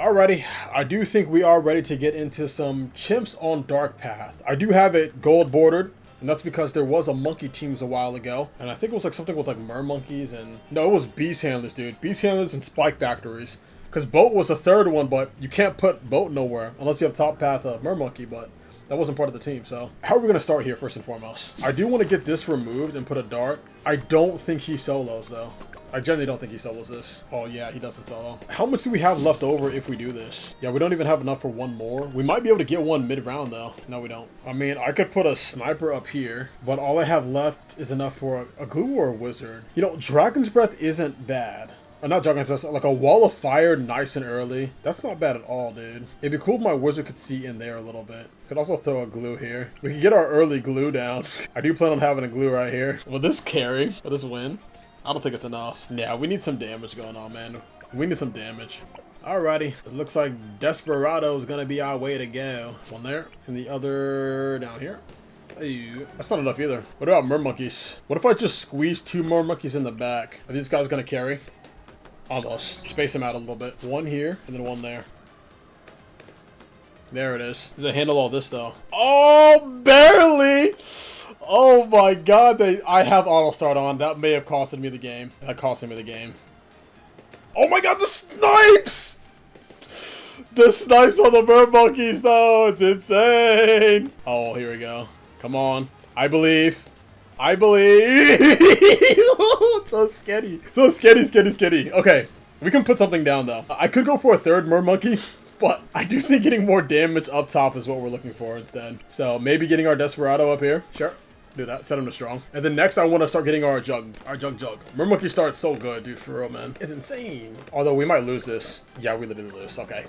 Alrighty, I do think we are ready to get into some chimps on Dark Path. I do have it gold bordered, and that's because there was a monkey teams a while ago, and I think it was like something with like mer monkeys and no, it was beast handlers, dude. Beast handlers and spike factories. Because boat was a third one, but you can't put boat nowhere unless you have top path of mer monkey, but that wasn't part of the team. So how are we gonna start here first and foremost? I do want to get this removed and put a dart. I don't think he solos though. I generally don't think he solos this. Oh yeah, he doesn't solo. How much do we have left over if we do this? Yeah, we don't even have enough for one more. We might be able to get one mid-round though. No, we don't. I mean, I could put a sniper up here, but all I have left is enough for a glue or a wizard. You know, Dragon's Breath isn't bad. Or not Dragon's Breath, like a wall of fire nice and early. That's not bad at all, dude. It'd be cool if my wizard could see in there a little bit. Could also throw a glue here. We could get our early glue down. I do plan on having a glue right here. Will this carry? Will this win? I don't think it's enough. Yeah, we need some damage going on, man. We need some damage. Alrighty. It looks like Desperado is going to be our way to go. One there. And the other down here. Hey, that's not enough either. What about mer monkeys? What if I just squeeze two more monkeys in the back? Are these guys going to carry? Almost. Space them out a little bit. One here and then one there. There it is. Does it handle all this though? Oh, barely! Oh my god, I have auto start on. That may have costed me the game. That costed me the game. Oh my god, the snipes! The snipes on the bird monkeys though, it's insane. Oh, here we go. Come on. I believe. I believe. So scary. So scary. Okay, we can put something down though. I could go for a third mer monkey. But I do think getting more damage up top is what we're looking for instead. So maybe getting our Desperado up here. Sure. Do that. Set him to strong. And then next I want to start getting our jug. Our jug. Mer monkey starts so good, dude, for real, man. It's insane. Although we might lose this. Yeah, we literally lose. Okay.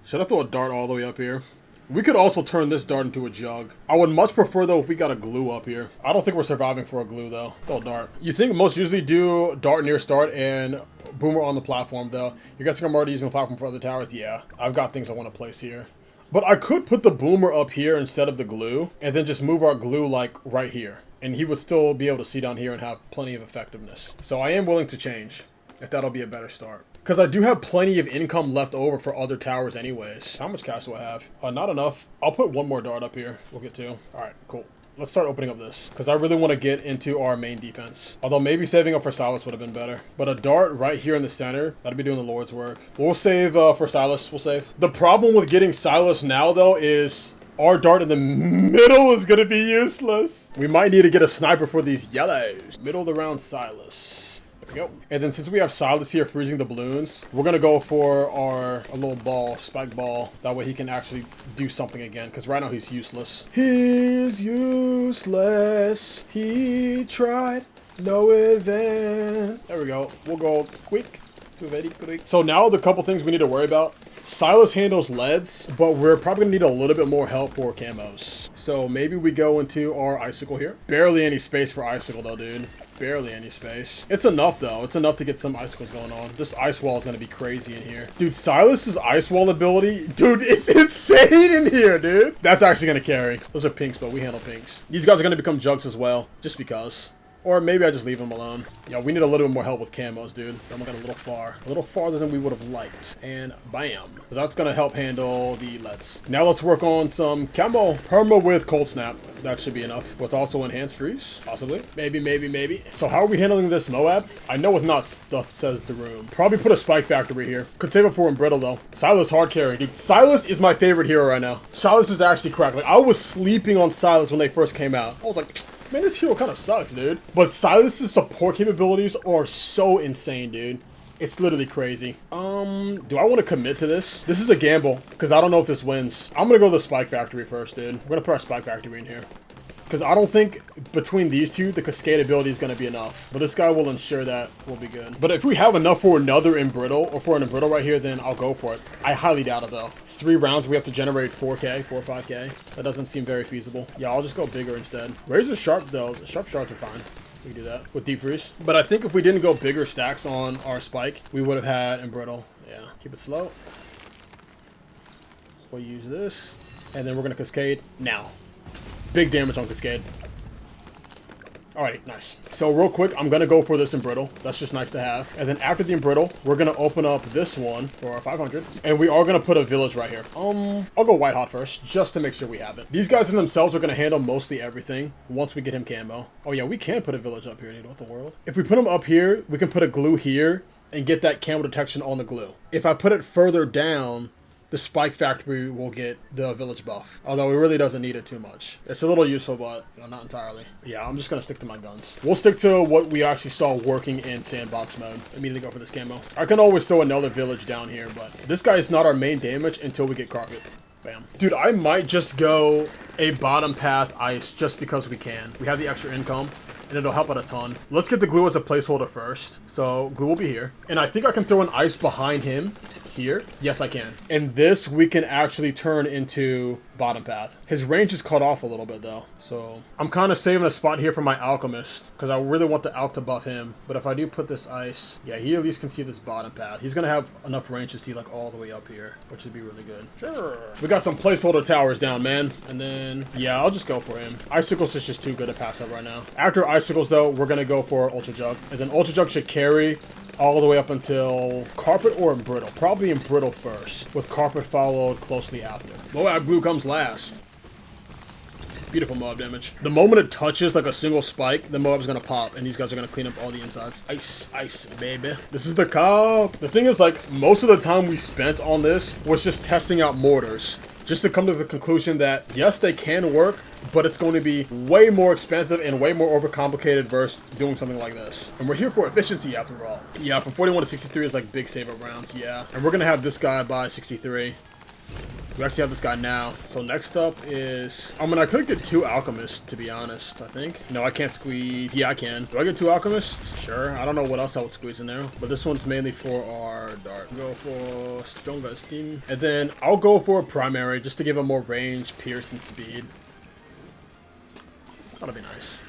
Should I throw a dart all the way up here? We could also turn this dart into a jug. I would much prefer, though, if we got a glue up here. I don't think we're surviving for a glue, though. Throw a dart. You think most usually do dart near start and boomer on the platform, though. You guys think I'm already using the platform for other towers? Yeah. I've got things I want to place here. But I could put the boomer up here instead of the glue, and then just move our glue, like, right here. And he would still be able to see down here and have plenty of effectiveness. So I am willing to change, if that'll be a better start. Because I do have plenty of income left over for other towers anyways. How much cash do I have? Not enough. I'll put one more dart up here. We'll get two. Alright, cool. Let's start opening up this. Because I really want to get into our main defense. Although maybe saving up for Silas would have been better. But a dart right here in the center, that'd be doing the Lord's work. We'll save for Silas. We'll save. The problem with getting Silas now, though, is our dart in the middle is going to be useless. We might need to get a sniper for these yellows. Middle of the round, Silas. Go. And then since we have Silas here freezing the balloons, we're gonna go for a little ball, spike ball. That way he can actually do something again, because right now he's useless. He's useless. He tried. No advance. There we go. We'll go quick. Very quick. So now the couple things we need to worry about. Silas handles leads, but we're probably gonna need a little bit more help for camos. So maybe we go into our icicle here. Barely any space for icicle though, dude. Barely any space. It's enough though. It's enough to get some icicles going on. This ice wall is gonna be crazy in here. Dude, Silas's ice wall ability, dude, it's insane in here, dude. That's actually gonna carry. Those are pinks, but we handle pinks. These guys are gonna become jugs as well, just because. Or maybe I just leave him alone. Yeah, we need a little bit more help with camos, dude. I'm going a little far. A little farther than we would have liked. And bam. So that's going to help handle the leads. Now let's work on some camo. Perma with cold snap. That should be enough. With also enhanced freeze. Possibly. Maybe. So how are we handling this Moab? I know with not stuff says the room. Probably put a spike factory here. Could save it for Unbrittle though. Silas hard carry, dude. Silas is my favorite hero right now. Silas is actually cracked. Like, I was sleeping on Silas when they first came out. I was like, man, this hero kind of sucks, dude. But Silas's support capabilities are so insane, dude. It's literally crazy. Do I want to commit to this? This is a gamble, because I don't know if this wins. I'm going to go to the Spike Factory first, dude. We're going to put our Spike Factory in here. Because I don't think between these two, the Cascade ability is going to be enough. But this guy will ensure that we'll be good. But if we have enough for another Unbrittle, or for an Unbrittle right here, then I'll go for it. I highly doubt it, though. 3 rounds, we have to generate 4K, 4 or 5K. That doesn't seem very feasible. Yeah, I'll just go bigger instead. Razor Sharp, though. Sharp shards are fine. We can do that with Deep Freeze. But I think if we didn't go bigger stacks on our Spike, we would have had Unbrittle. Yeah, keep it slow. We'll use this. And then we're going to Cascade now. Big damage on Cascade. Alrighty, nice. So real quick, I'm gonna go for this Embrittle. That's just nice to have. And then after the Embrittle, we're gonna open up this one for our 500. And we are gonna put a village right here. I'll go White Hot first, just to make sure we have it. These guys in themselves are gonna handle mostly everything once we get him camo. Oh yeah, we can put a village up here, dude. What the world? If we put him up here, we can put a glue here and get that camo detection on the glue. If I put it further down, the Spike Factory will get the village buff. Although it really doesn't need it too much. It's a little useful, but not entirely. Yeah, I'm just gonna stick to my guns. We'll stick to what we actually saw working in sandbox mode. Immediately go for this camo. I can always throw another village down here, but this guy is not our main damage until we get carpet. Bam. Dude, I might just go a bottom path ice just because we can. We have the extra income, and it'll help out a ton. Let's get the glue as a placeholder first. So glue will be here. And I think I can throw an ice behind him here. Yes, I can. And this we can actually turn into bottom path. His range is cut off a little bit though. So I'm kind of saving a spot here for my alchemist because I really want the alch to buff him. But if I do put this ice, yeah, he at least can see this bottom path. He's going to have enough range to see like all the way up here, which would be really good. Sure. We got some placeholder towers down, man. And then, yeah, I'll just go for him. Icicles is just too good to pass up right now. After Icicles though, we're going to go for Ultra Jug. And then Ultra Jug should carry all the way up until Carpet or Embrittle. Probably Embrittle first, with Carpet followed closely after. Moab Glue comes last. Beautiful Moab damage. The moment it touches like a single spike, the Moab's gonna pop, and these guys are gonna clean up all the insides. Ice, ice, baby. This is the comp. The thing is, like, most of the time we spent on this was just testing out mortars. Just to come to the conclusion that, yes, they can work, but it's going to be way more expensive and way more overcomplicated versus doing something like this. And we're here for efficiency after all. Yeah, from 41 to 63 is like big save-up rounds, yeah. And we're going to have this guy by 63. We actually have this guy now. So next up is... I mean, I could get 2 alchemists, to be honest, I think. No, I can't squeeze. Yeah, I can. Do I get 2 alchemists? Sure. I don't know what else I would squeeze in there. But this one's mainly for our dart. Go for stronger steam. And then I'll go for a primary just to give him more range, pierce, and speed. That'll be nice.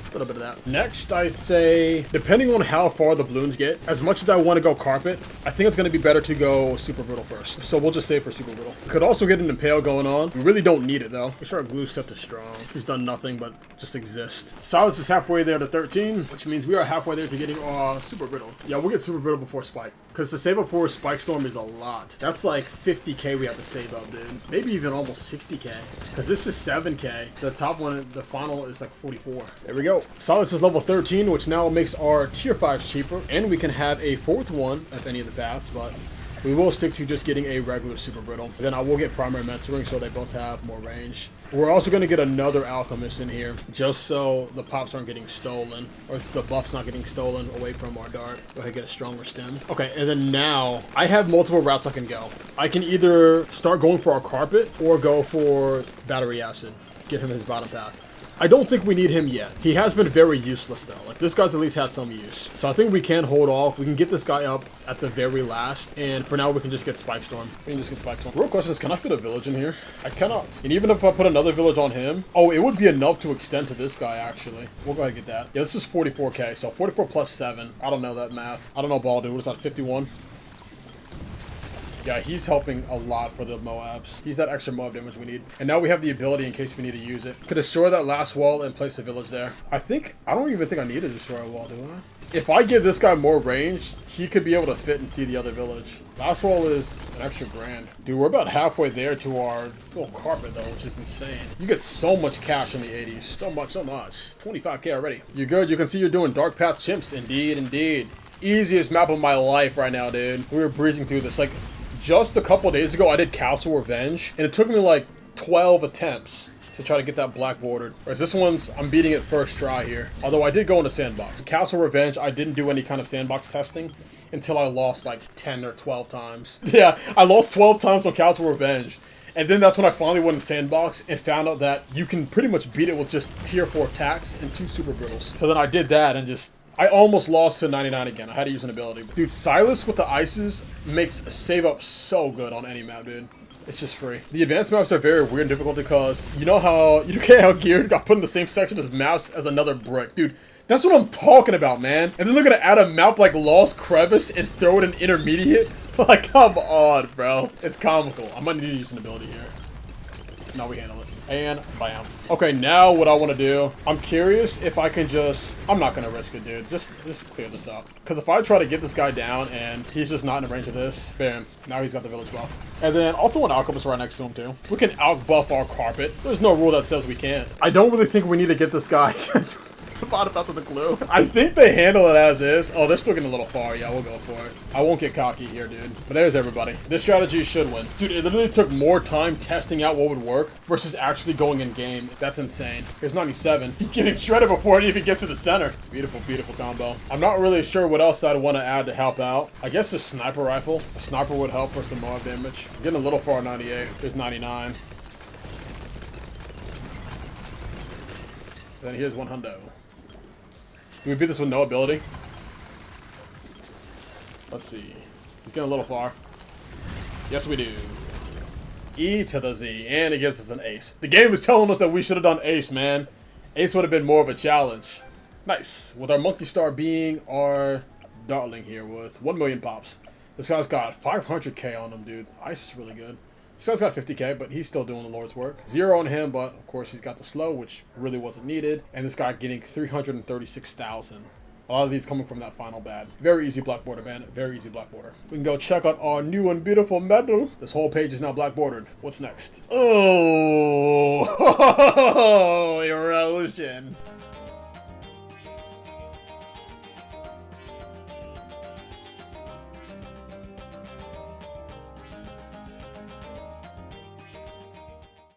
A little bit of that. Next, I'd say, depending on how far the balloons get, as much as I want to go carpet, I think it's going to be better to go super brittle first. So we'll just save for super brittle. Could also get an impale going on. We really don't need it though. Make sure our glue's set to strong. He's done nothing but just exist. Silas is halfway there to 13, which means we are halfway there to getting super brittle. Yeah, we'll get super brittle before spike. Because the save up for Spike Storm is a lot. That's like 50k we have to save up, dude. Maybe even almost 60k. Because this is 7k. The top one, the final is like 44. There we go. Silas is level 13, which now makes our tier 5s cheaper. And we can have a 4th one at any of the paths, but we will stick to just getting a regular super brittle. And then I will get primary mentoring so they both have more range. We're also going to get another alchemist in here just so the pops aren't getting stolen, or the buff's not getting stolen away from our dart. Go ahead and get a stronger stem. Okay, and then now I have multiple routes I can go. I can either start going for our carpet or go for battery acid. Get him his bottom path. I don't think we need him yet. He has been very useless though. Like this guy's at least had some use. So I think we can hold off. We can get this guy up at the very last. And for now we can just get Spike Storm. We can just get Spike Storm. Real question is, can I fit a village in here? I cannot. And even if I put another village on him, oh, it would be enough to extend to this guy actually. We'll go ahead and get that. Yeah, this is 44k. So 44 plus 7. I don't know that math. I don't know ball, dude. What is that, 51? Yeah, he's helping a lot for the Moabs. He's that extra Moab damage we need. And now we have the ability in case we need to use it. Could destroy that last wall and place the village there. I don't even think I need to destroy a wall, do I? If I give this guy more range, he could be able to fit and see the other village. Last wall is an extra grand. Dude, we're about halfway there to our little carpet though, which is insane. You get so much cash in the 80s. So much. 25k already. You're good. You can see you're doing Dark Path Chimps. Indeed, indeed. Easiest map of my life right now, dude. We were breezing through this. Like, just a couple days ago, I did Castle Revenge, and it took me like 12 attempts to try to get that black bordered. Whereas this one's, I'm beating it first try here. Although I did go into sandbox. Castle Revenge, I didn't do any kind of sandbox testing until I lost like 10 or 12 times. Yeah, I lost 12 times on Castle Revenge. And then that's when I finally went in sandbox and found out that you can pretty much beat it with just tier 4 attacks and 2 super brittles. So then I did that and just... I almost lost to 99 again. I had to use an ability. Dude, Silas with the ices makes save up so good on any map, dude. It's just free. The advanced maps are very weird and difficult because you know how Geared got put in the same section as maps as another brick. Dude, that's what I'm talking about, man. And then they're gonna add a map like Lost Crevice and throw it in intermediate? Like, come on, bro. It's comical. I might need to use an ability here. No, we handle it. And bam. Okay, now what I want to do, I'm curious if I can just, I'm not going to risk it, dude. Just clear this up. Because if I try to get this guy down and he's just not in the range of this, bam, now he's got the village buff. And then I'll throw an alchemist right next to him too. We can out-buff our carpet. There's no rule that says we can't. I don't really think we need to get this guy the bottom up with the glue. I think they handle it as is. Oh, they're still getting a little far. Yeah, we'll go for it. I won't get cocky here, dude. But there's everybody. This strategy should win. Dude, it literally took more time testing out what would work versus actually going in game. That's insane. Here's 97. Getting shredded before it even gets to the center. Beautiful, beautiful combo. I'm not really sure what else I'd want to add to help out. I guess a sniper rifle. A sniper would help for some more damage. I'm getting a little far at 98. There's 99. Then here's 100. Can we beat this with no ability? Let's see. He's getting a little far. Yes, we do. E to the Z. And it gives us an ace. The game is telling us that we should have done ace, man. Ace would have been more of a challenge. Nice. With our monkey star being our darling here with 1 million pops. This guy's got 500k on him, dude. Ice is really good. This guy's got 50k, but he's still doing the Lord's work. 0 on him, but of course he's got the slow, which really wasn't needed. And this guy getting 336,000. A lot of these coming from that final bad. Very easy black border, man. Very easy black border. We can go check out our new and beautiful medal. This whole page is now black bordered. What's next? Oh, erosion.